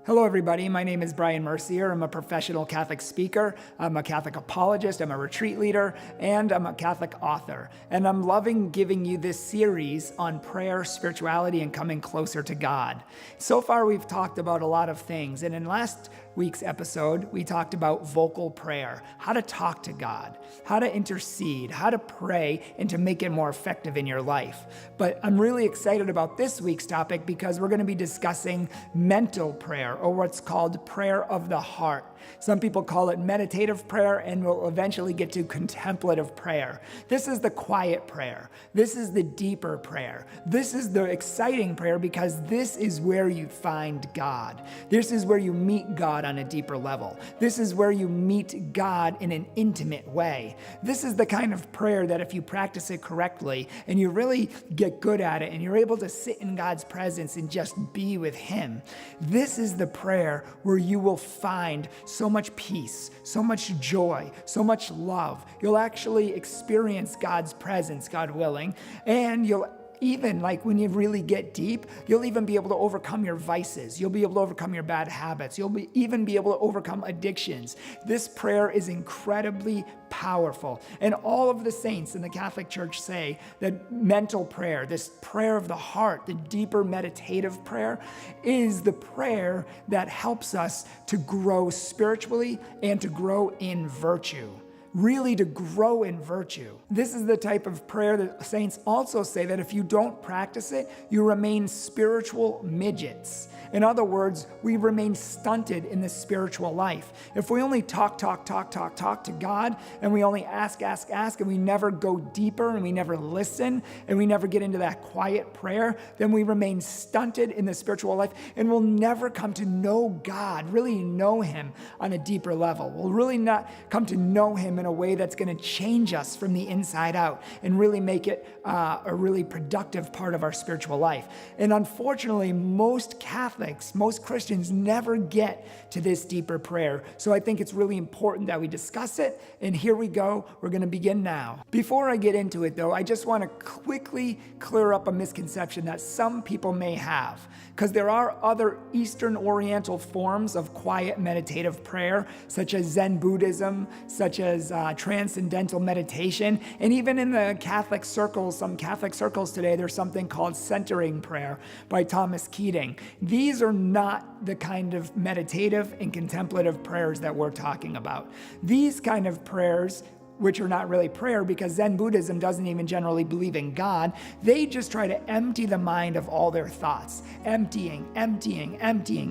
Hello, everybody. My name is Bryan Mercier. I'm a professional Catholic speaker. I'm a Catholic apologist. I'm a retreat leader, and I'm a Catholic author. And I'm loving giving you this series on prayer, spirituality, and coming closer to God. So far, we've talked about a lot of things. And in last week's episode, we talked about vocal prayer, how to talk to God, how to intercede, how to pray, and to make it more effective in your life. But I'm really excited about this week's topic because we're going to be discussing mental prayer, or what's called prayer of the heart. Some people call it meditative prayer, and we'll eventually get to contemplative prayer. This is the quiet prayer. This is the deeper prayer. This is the exciting prayer because this is where you find God. This is where you meet God on a deeper level. This is where you meet God in an intimate way. This is the kind of prayer that if you practice it correctly and you really get good at it and you're able to sit in God's presence and just be with Him, this is the prayer where you will find so much peace, so much joy, so much love. You'll actually experience God's presence, God willing, and you'll even, like when you really get deep, you'll even be able to overcome your vices. You'll be able to overcome your bad habits. You'll even be able to overcome addictions. This prayer is incredibly powerful. And all of the saints in the Catholic Church say that mental prayer, this prayer of the heart, the deeper meditative prayer, is the prayer that helps us to grow spiritually and to grow in virtue. Really to grow in virtue. This is the type of prayer that saints also say that if you don't practice it, you remain spiritual midgets. In other words, we remain stunted in the spiritual life. If we only talk to God, and we only ask, and we never go deeper, and we never listen, and we never get into that quiet prayer, then we remain stunted in the spiritual life, and we'll never come to know God, really know Him on a deeper level. We'll really not come to know Him in a way that's going to change us from the inside out and really make it a really productive part of our spiritual life. And unfortunately, most Catholics, most Christians never get to this deeper prayer. So I think it's really important that we discuss it. And here we go. We're going to begin now. Before I get into it, though, I just want to quickly clear up a misconception that some people may have, because there are other Eastern Oriental forms of quiet meditative prayer, such as Zen Buddhism, such as transcendental meditation, and even in the Catholic circles, some Catholic circles today, there's something called centering prayer by Thomas Keating. These are not the kind of meditative and contemplative prayers that we're talking about. These kind of prayers, which are not really prayer because Zen Buddhism doesn't even generally believe in God, they just try to empty the mind of all their thoughts, emptying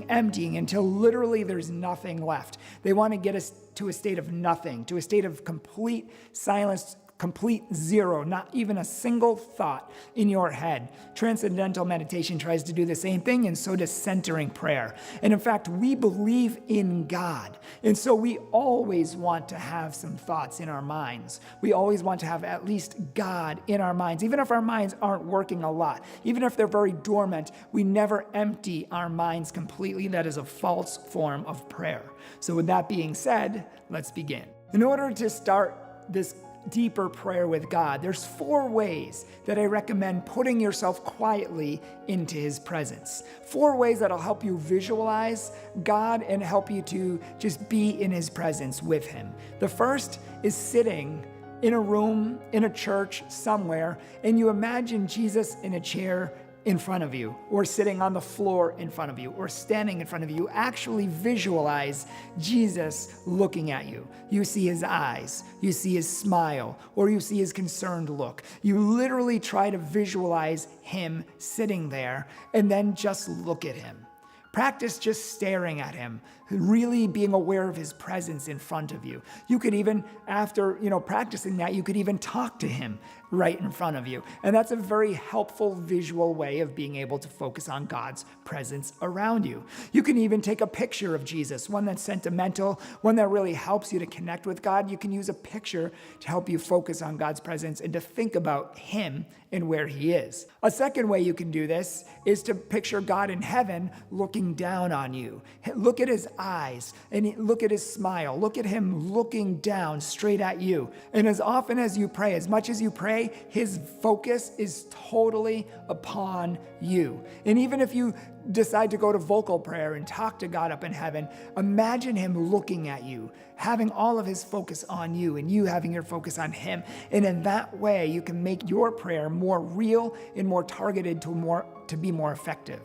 until literally there's nothing left. They want to get us to a state of nothing, to a state of complete silence, complete zero, not even a single thought in your head. Transcendental meditation tries to do the same thing, and so does centering prayer. And in fact, we believe in God. And so we always want to have some thoughts in our minds. We always want to have at least God in our minds. Even if our minds aren't working a lot, even if they're very dormant, we never empty our minds completely. That is a false form of prayer. So with that being said, let's begin. In order to start this deeper prayer with God, there's 4 ways that I recommend putting yourself quietly into His presence. 4 ways that'll help you visualize God and help you to just be in His presence with Him. The first is sitting in a room, in a church, somewhere, and you imagine Jesus in a chair in front of you, or sitting on the floor in front of you, or standing in front of you. Actually visualize Jesus looking at you. You see His eyes, you see His smile, or you see His concerned look. You literally try to visualize Him sitting there and then just look at Him. Practice just staring at Him, really being aware of His presence in front of you. You could even, after practicing that, you could even talk to Him right in front of you. And that's a very helpful visual way of being able to focus on God's presence around you. You can even take a picture of Jesus, one that's sentimental, one that really helps you to connect with God. You can use a picture to help you focus on God's presence and to think about Him and where He is. A second way you can do this is to picture God in heaven looking down on you. Look at His eyes and look at his smile. Look at him looking down straight at you. And as often as you pray, as much as you pray, his focus is totally upon you. And even if you decide to go to vocal prayer and talk to God up in heaven, imagine him looking at you, having all of his focus on you and you having your focus on him. And in that way, you can make your prayer more real and more targeted to be more effective.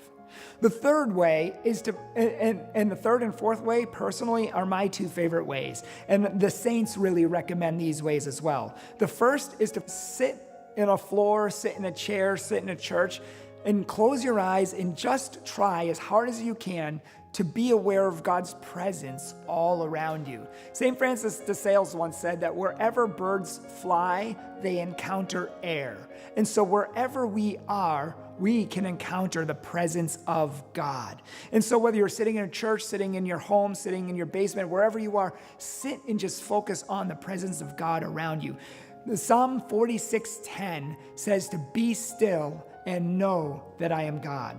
The third way is and the third and fourth way, personally, are my two favorite ways. And the saints really recommend these ways as well. The first is to sit in a floor, sit in a chair, sit in a church, and close your eyes and just try as hard as you can to be aware of God's presence all around you. St. Francis de Sales once said that wherever birds fly, they encounter air. And so wherever we are, we can encounter the presence of God. And so whether you're sitting in a church, sitting in your home, sitting in your basement, wherever you are, sit and just focus on the presence of God around you. Psalm 46:10 says to be still and know that I am God.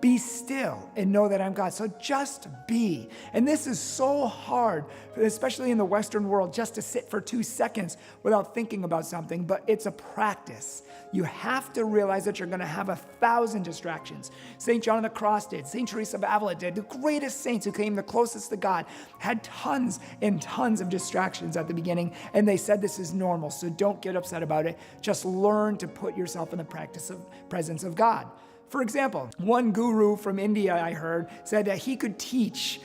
Be still and know that I'm God. So just be. And this is so hard, especially in the Western world, just to sit for 2 seconds without thinking about something, but it's a practice. You have to realize that you're going to have 1,000 distractions. St. John of the Cross did. St. Teresa of Avila did. The greatest saints who came the closest to God had tons and tons of distractions at the beginning, and they said this is normal, so don't get upset about it. Just learn to put yourself in the presence of God. For example, one guru from India I heard said that he could teach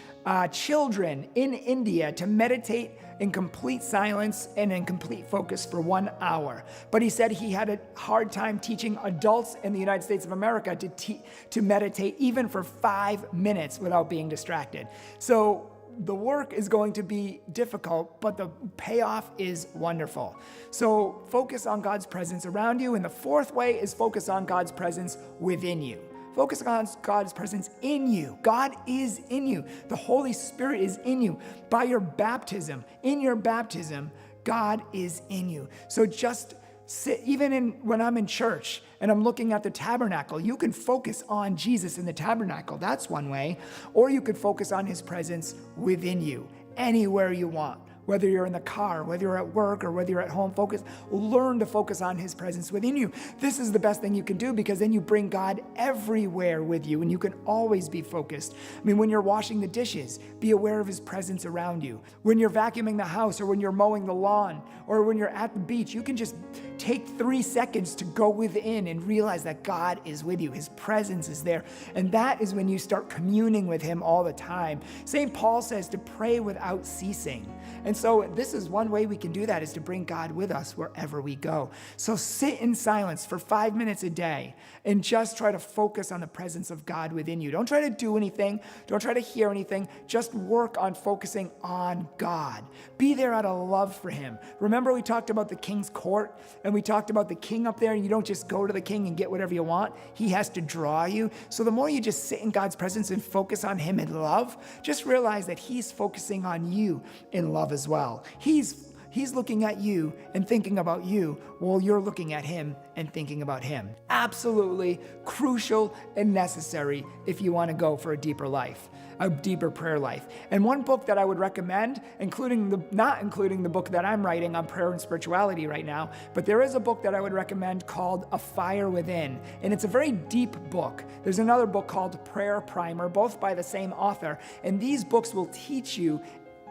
children in India to meditate in complete silence and in complete focus for 1 hour. But he said he had a hard time teaching adults in the United States of America to meditate even for 5 minutes without being distracted. So the work is going to be difficult, but the payoff is wonderful. So focus on God's presence around you. And the fourth way is focus on God's presence within you. Focus on God's presence in you. God is in you. The Holy Spirit is in you. By your baptism, in your baptism, God is in you. So just sit, even when I'm in church and I'm looking at the tabernacle, you can focus on Jesus in the tabernacle. That's one way. Or you could focus on his presence within you, anywhere you want. Whether you're in the car, whether you're at work, or whether you're at home, learn to focus on his presence within you. This is the best thing you can do, because then you bring God everywhere with you and you can always be focused. I mean, when you're washing the dishes, be aware of his presence around you. When you're vacuuming the house, or when you're mowing the lawn, or when you're at the beach, you can just take 3 seconds to go within and realize that God is with you. His presence is there. And that is when you start communing with him all the time. St. Paul says to pray without ceasing. And so this is one way we can do that, is to bring God with us wherever we go. So sit in silence for 5 minutes a day and just try to focus on the presence of God within you. Don't try to do anything. Don't try to hear anything. Just work on focusing on God. Be there out of love for him. Remember we talked about the king's court, and we talked about the king up there, and you don't just go to the king and get whatever you want. He has to draw you. So the more you just sit in God's presence and focus on him in love, just realize that he's focusing on you in love as well. He's looking at you and thinking about you while you're looking at him and thinking about him. Absolutely crucial and necessary if you want to go for a deeper life, a deeper prayer life. And one book that I would recommend, not including the book that I'm writing on prayer and spirituality right now, but there is a book that I would recommend called A Fire Within. And it's a very deep book. There's another book called Prayer Primer, both by the same author. And these books will teach you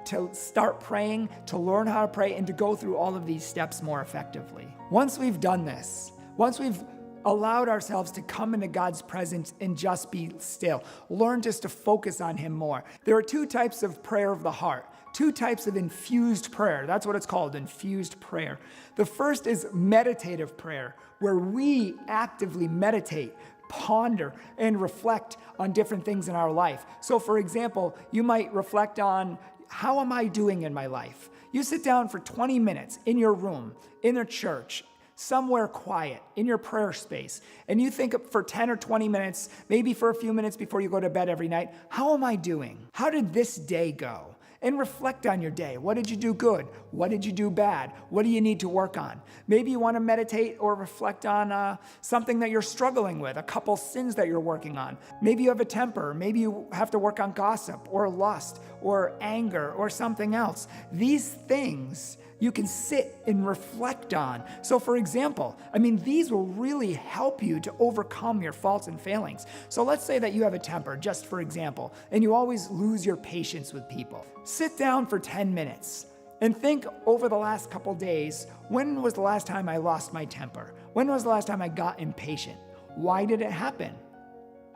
to start praying, to learn how to pray, and to go through all of these steps more effectively. Once we've done this, once we've allowed ourselves to come into God's presence and just be still, learn just to focus on him more. There are 2 types of prayer of the heart, 2 types of infused prayer. That's what it's called, infused prayer. The first is meditative prayer, where we actively meditate, ponder, and reflect on different things in our life. So for example, you might reflect on, how am I doing in my life? You sit down for 20 minutes in your room, in a church, somewhere quiet, in your prayer space, and you think for 10 or 20 minutes, maybe for a few minutes before you go to bed every night, how am I doing? How did this day go? and reflect on your day. What did you do good? What did you do bad? What do you need to work on? Maybe you want to meditate or reflect on something that you're struggling with, a couple sins that you're working on. Maybe you have a temper. Maybe you have to work on gossip or lust or anger or something else. These things you can sit and reflect on. So for example, these will really help you to overcome your faults and failings. So let's say that you have a temper, just for example, and you always lose your patience with people. Sit down for 10 minutes and think over the last couple days, when was the last time I lost my temper? When was the last time I got impatient? Why did it happen?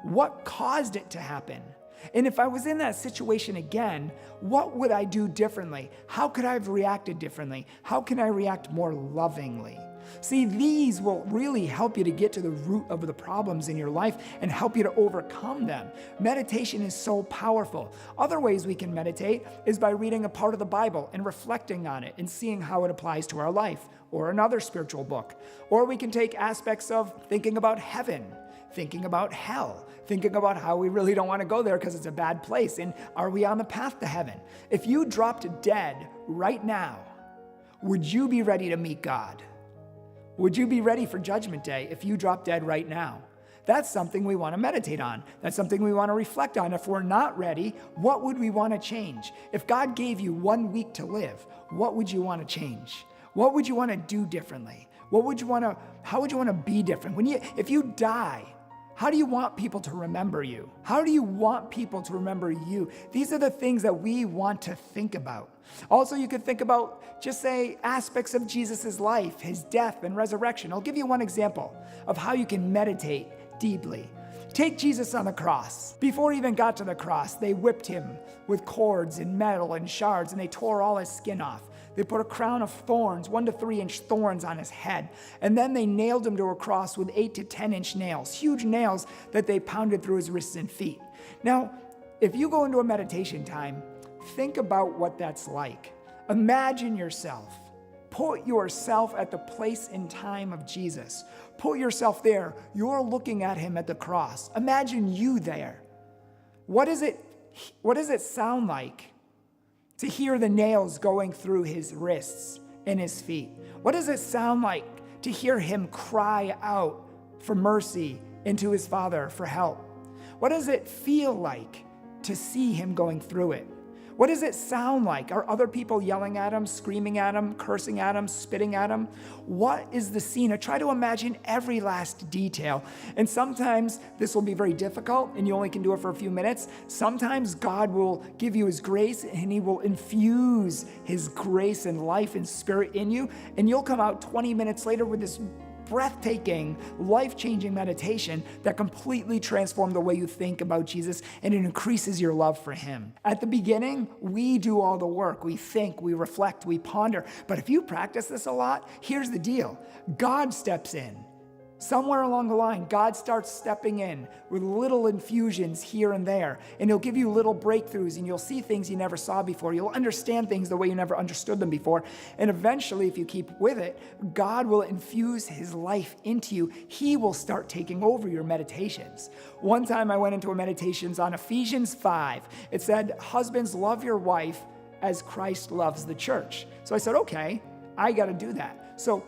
What caused it to happen? And if I was in that situation again, what would I do differently? How could I have reacted differently? How can I react more lovingly? See, these will really help you to get to the root of the problems in your life and help you to overcome them. Meditation is so powerful. Other ways we can meditate is by reading a part of the Bible and reflecting on it and seeing how it applies to our life, or another spiritual book. Or we can take aspects of thinking about heaven, thinking about hell, thinking about how we really don't want to go there because it's a bad place, and are we on the path to heaven? If you dropped dead right now, would you be ready to meet God? Would you be ready for Judgment Day if you dropped dead right now? That's something we want to meditate on. That's something we want to reflect on. If we're not ready, what would we want to change? If God gave you 1 week to live, what would you want to change? What would you want to do differently? How would you want to be different? If you die, how do you want people to remember you? How do you want people to remember you? These are the things that we want to think about. Also, you could think about, just say, aspects of Jesus' life, his death and resurrection. I'll give you one example of how you can meditate deeply. Take Jesus on the cross. Before he even got to the cross, they whipped him with cords and metal and shards, and they tore all his skin off. They put a crown of thorns, 1 to 3 inch thorns on his head. And then they nailed him to a cross with 8 to 10 inch nails, huge nails that they pounded through his wrists and feet. Now, if you go into a meditation time, think about what that's like. Imagine yourself. Put yourself at the place and time of Jesus. Put yourself there. You're looking at him at the cross. Imagine you there. What does it sound like to hear the nails going through his wrists and his feet? What does it sound like to hear him cry out for mercy and to his Father for help? What does it feel like to see him going through it? What does it sound like? Are other people yelling at him, screaming at him, cursing at him, spitting at him? What is the scene? I try to imagine every last detail. And sometimes this will be very difficult and you only can do it for a few minutes. Sometimes God will give you his grace and he will infuse his grace and life and spirit in you. And you'll come out 20 minutes later with this breathtaking, life-changing meditation that completely transforms the way you think about Jesus, and it increases your love for him. At the beginning, we do all the work. We think, we reflect, we ponder. But if you practice this a lot, here's the deal. God steps in. Somewhere along the line, God starts stepping in with little infusions here and there, and he'll give you little breakthroughs, and you'll see things you never saw before. You'll understand things the way you never understood them before, and eventually, if you keep with it, God will infuse his life into you. He will start taking over your meditations. One time I went into a meditations on Ephesians 5. It said, husbands, love your wife as Christ loves the church. So I said, okay, I got to do that. So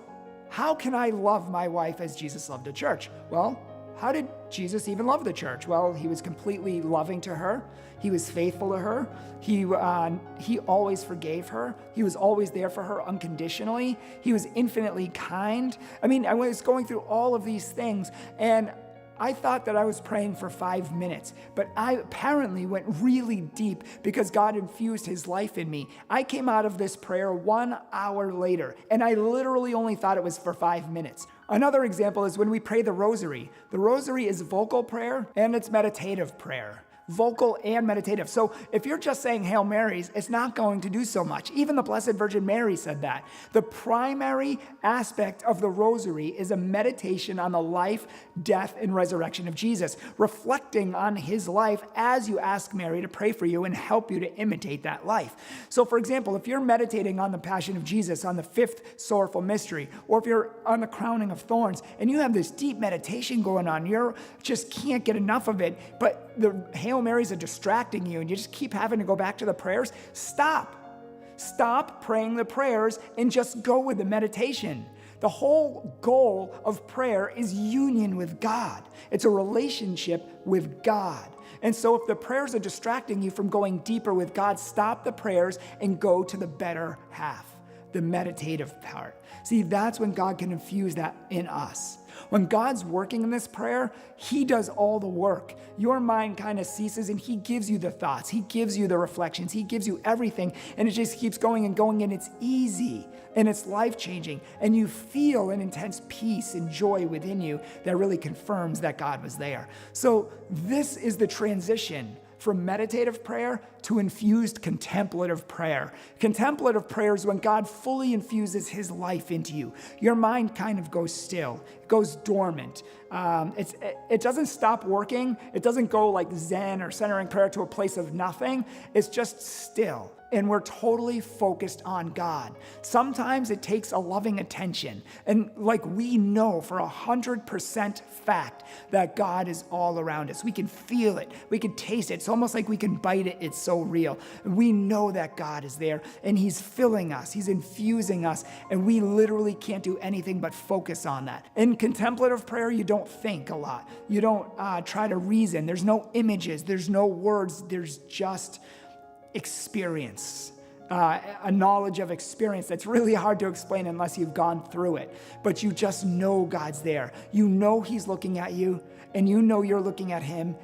how can I love my wife as Jesus loved the church? Well, how did Jesus even love the church? Well, he was completely loving to her. He was faithful to her. He always forgave her. He was always there for her unconditionally. He was infinitely kind. I was going through all of these things, and I thought that I was praying for 5 minutes, but I apparently went really deep because God infused his life in me. I came out of this prayer 1 hour later, and I literally only thought it was for 5 minutes. Another example is when we pray the rosary. The rosary is vocal prayer and it's meditative prayer. Vocal and meditative. So if you're just saying Hail Marys, it's not going to do so much. Even the Blessed Virgin Mary said that. The primary aspect of the rosary is a meditation on the life, death, and resurrection of Jesus, reflecting on his life as you ask Mary to pray for you and help you to imitate that life. So for example, if you're meditating on the Passion of Jesus, on the 5th sorrowful mystery, or if you're on the crowning of thorns, and you have this deep meditation going on, you just can't get enough of it, but the Hail Marys are distracting you and you just keep having to go back to the prayers, stop. Stop praying the prayers and just go with the meditation. The whole goal of prayer is union with God. It's a relationship with God. And so if the prayers are distracting you from going deeper with God, stop the prayers and go to the better half, the meditative part. See, that's when God can infuse that in us. When God's working in this prayer, he does all the work. Your mind kind of ceases and he gives you the thoughts. He gives you the reflections. He gives you everything. And it just keeps going and going, and it's easy and it's life-changing. And you feel an intense peace and joy within you that really confirms that God was there. So this is the transition from meditative prayer to infused contemplative prayer. Contemplative prayer is when God fully infuses his life into you. Your mind kind of goes still, it goes dormant. It doesn't stop working. It doesn't go like Zen or centering prayer to a place of nothing. It's just still. And we're totally focused on God. Sometimes it takes a loving attention. And like we know for 100% fact that God is all around us. We can feel it. We can taste it. It's almost like we can bite it. It's so real. We know that God is there and he's filling us. He's infusing us. And we literally can't do anything but focus on that. In contemplative prayer, you don't think a lot. You don't try to reason. There's no images. There's no words. There's just experience, a knowledge of experience that's really hard to explain unless you've gone through it. But you just know God's there. You know he's looking at you, and you know you're looking at him,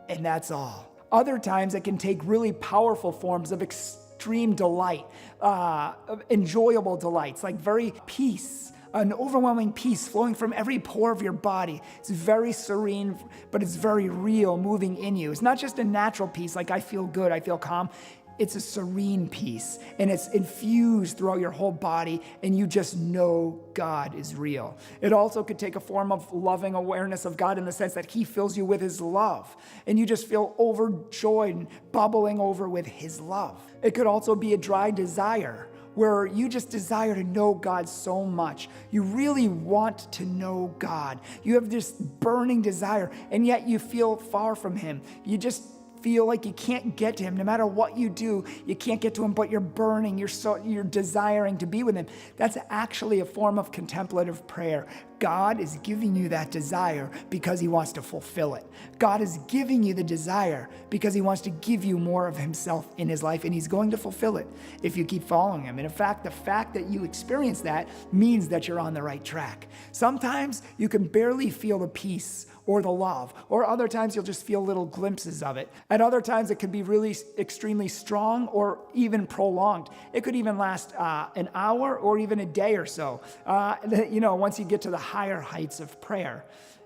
and that's all. Other times it can take really powerful forms of extreme delight, enjoyable delights, like very peace, an overwhelming peace flowing from every pore of your body. It's very serene, but it's very real, moving in you. It's not just a natural peace, like I feel good, I feel calm. It's a serene peace, and it's infused throughout your whole body, and you just know God is real. It also could take a form of loving awareness of God in the sense that he fills you with his love, and you just feel overjoyed and bubbling over with his love. It could also be a dry desire, where you just desire to know God so much. You really want to know God. You have this burning desire, and yet you feel far from him. You just feel like you can't get to him. No matter what you do, you can't get to him, but you're burning, you're desiring to be with him. That's actually a form of contemplative prayer. God is giving you that desire because he wants to fulfill it. God is giving you the desire because he wants to give you more of himself in his life, and he's going to fulfill it if you keep following him. And in fact, the fact that you experience that means that you're on the right track. Sometimes you can barely feel the peace or the love, or other times you'll just feel little glimpses of it. At other times it can be really extremely strong or even prolonged. It could even last an hour or even a day or so, once you get to the higher heights of prayer.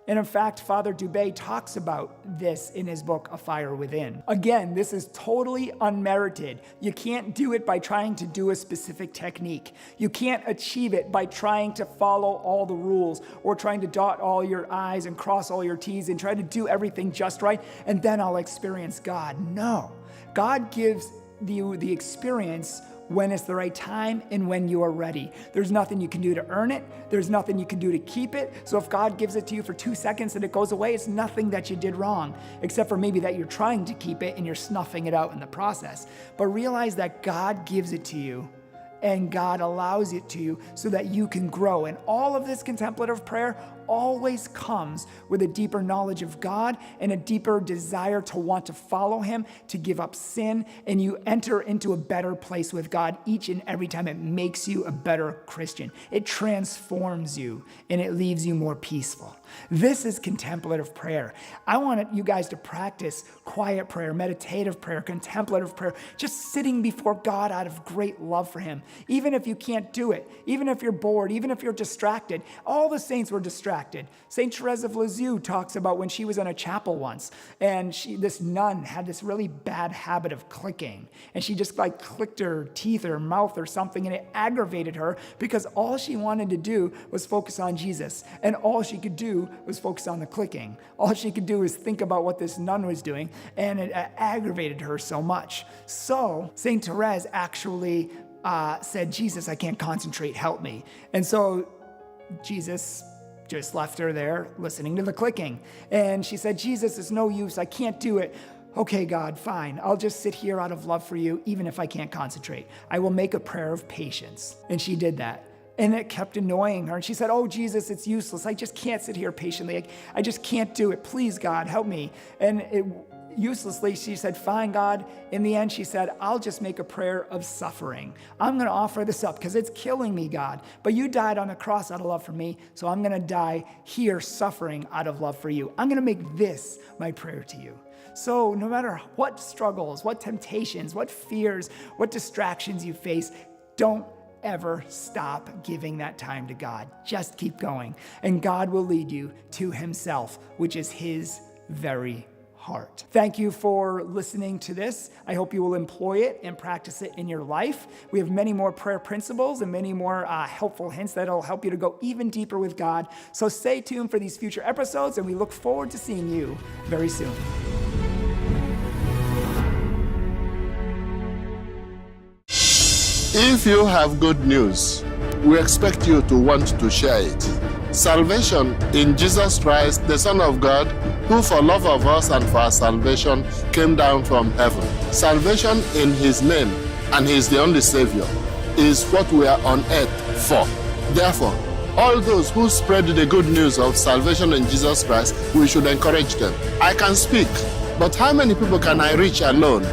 And in fact, Father Dubé talks about this in his book, A Fire Within. Again, this is totally unmerited. You can't do it by trying to do a specific technique. You can't achieve it by trying to follow all the rules or trying to dot all your I's and cross all your T's and try to do everything just right, and then I'll experience God. No, God gives you the experience when it's the right time and when you are ready. There's nothing you can do to earn it. There's nothing you can do to keep it. So if God gives it to you for 2 seconds and it goes away, it's nothing that you did wrong, except for maybe that you're trying to keep it and you're snuffing it out in the process. But realize that God gives it to you and God allows it to you so that you can grow. And all of this contemplative prayer always comes with a deeper knowledge of God and a deeper desire to want to follow him, to give up sin, and you enter into a better place with God each and every time. It makes you a better Christian. It transforms you and it leaves you more peaceful. This is contemplative prayer. I want you guys to practice quiet prayer, meditative prayer, contemplative prayer, just sitting before God out of great love for him. Even if you can't do it, even if you're bored, even if you're distracted. All the saints were distracted. Saint Therese of Lisieux talks about when she was in a chapel once, and this nun had this really bad habit of clicking, and she just like clicked her teeth or mouth or something, and it aggravated her because all she wanted to do was focus on Jesus, and all she could do was focus on the clicking. All she could do was think about what this nun was doing, and it aggravated her so much. So Saint Therese actually said, Jesus, I can't concentrate, help me. And so Jesus just left her there listening to the clicking. And she said, Jesus, it's no use. I can't do it. Okay, God, fine. I'll just sit here out of love for you, even if I can't concentrate. I will make a prayer of patience. And she did that. And it kept annoying her. And she said, oh, Jesus, it's useless. I just can't sit here patiently. I just can't do it. Please, God, help me. And uselessly, she said, fine, God. In the end, she said, I'll just make a prayer of suffering. I'm going to offer this up because it's killing me, God. But you died on the cross out of love for me, so I'm going to die here suffering out of love for you. I'm going to make this my prayer to you. So no matter what struggles, what temptations, what fears, what distractions you face, don't ever stop giving that time to God. Just keep going. And God will lead you to himself, which is his very heart. Thank you for listening to this. I hope you will employ it and practice it in your life. We have many more prayer principles and many more helpful hints that'll help you to go even deeper with God. So stay tuned for these future episodes, and we look forward to seeing you very soon. If you have good news, we expect you to want to share it. Salvation in Jesus Christ, the Son of God, who for love of us and for our salvation came down from heaven. Salvation in his name, and he is the only Savior, is what we are on earth for. Therefore, all those who spread the good news of salvation in Jesus Christ, we should encourage them. I can speak, but how many people can I reach alone?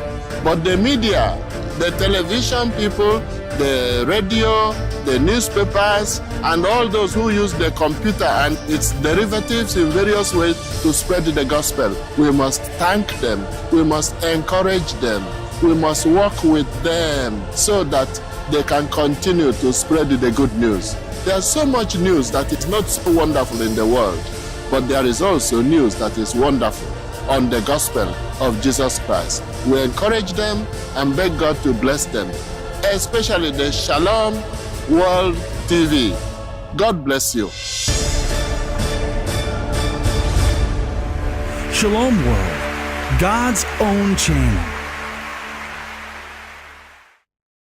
But the media, the television people, the radio, the newspapers, and all those who use the computer and its derivatives in various ways to spread the gospel. We must thank them. We must encourage them. We must work with them so that they can continue to spread the good news. There's so much news that is not so wonderful in the world, but there is also news that is wonderful on the gospel of Jesus Christ. We encourage them and beg God to bless them, especially the Shalom World TV. God bless you. Shalom World, God's own channel.